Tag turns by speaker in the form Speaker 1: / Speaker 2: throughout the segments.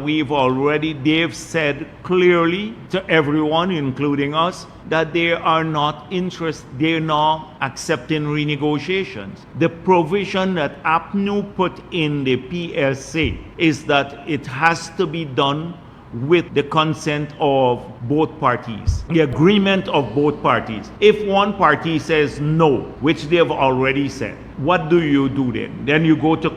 Speaker 1: they've said clearly to everyone, including us, that they are not they're not accepting renegotiations. The provision that APNU put in the PSA is that it has to be done with the consent of both parties, the agreement of both parties. If one party says no, which they have already said, what do you do then? Then you go to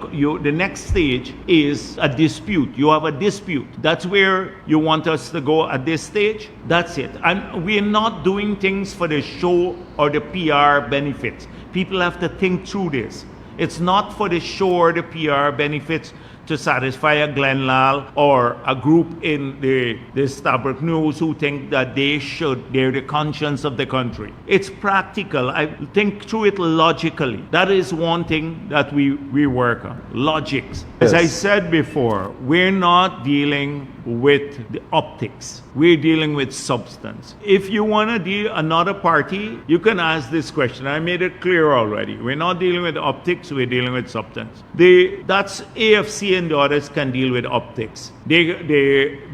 Speaker 1: the next stage is a dispute. You have a dispute. That's where you want us to go at this stage. That's it. And we're not doing things for the show or the PR benefits. People have to think through this. It's not for the show or the PR benefits to satisfy a Glenn Lal or a group in the Starbuck News who think that they're the conscience of the country. It's practical. I think through it logically. That is one thing that we work on. Logics. As I said before, we're not dealing with the optics. We're dealing with substance. If you want to deal another party, you can ask this question. I made it clear already. We're not dealing with optics, we're dealing with substance. That's AFC and the others can deal with optics. They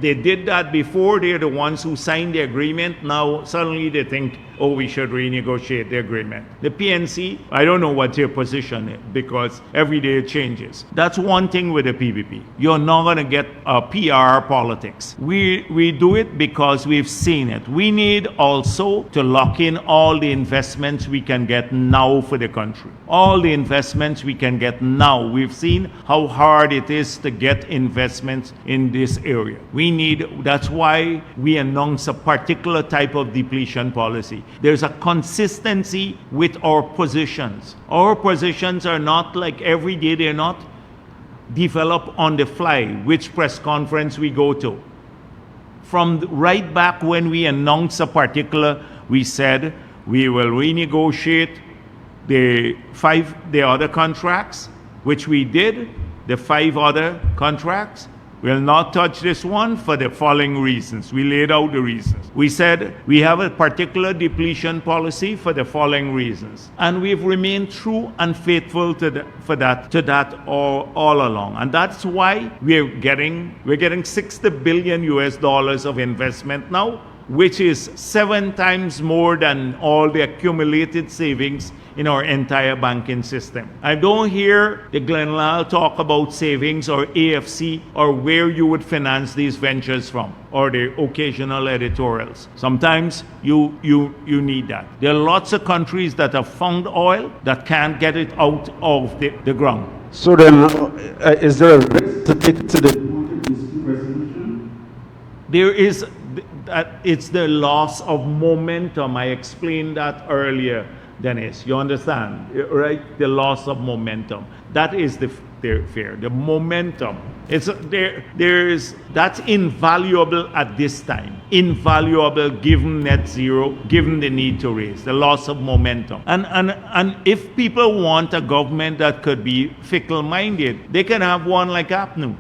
Speaker 1: did that before. They're the ones who signed the agreement. Now suddenly they think, oh, we should renegotiate the agreement. The PNC, I don't know what their position is because every day it changes. That's one thing with the PPP. You're not going to get PR politics. We do it because we've seen it. We need also to lock in all the investments we can get now for the country. All the investments we can get now. We've seen how hard it is to get investments in this area. That's why we announce a particular type of depletion policy. There's a consistency with our positions. Our positions are not like every day, they're not developed on the fly, which press conference we go to. From right back when we announced a particular, we said we will renegotiate the other contracts, which we did, the 5 other contracts. We'll not touch this one for the following reasons. We laid out the reasons. We said we have a particular depletion policy for the following reasons. And we've remained true and faithful to that all along. And that's why we're getting $60 billion of investment now, which is 7 times more than all the accumulated savings in our entire banking system. I don't hear the Glenn Lal talk about savings or AFC or where you would finance these ventures from or the occasional editorials. Sometimes you need that. There are lots of countries that have found oil that can't get it out of the ground.
Speaker 2: So then, is there a risk to take to the dispute resolution?
Speaker 1: There is. It's the loss of momentum. I explained that earlier, Dennis. You understand, right? The loss of momentum. That is the fear. The momentum. That's invaluable at this time. Invaluable given net zero, given the need to raise. The loss of momentum. And if people want a government that could be fickle-minded, they can have one like APNU.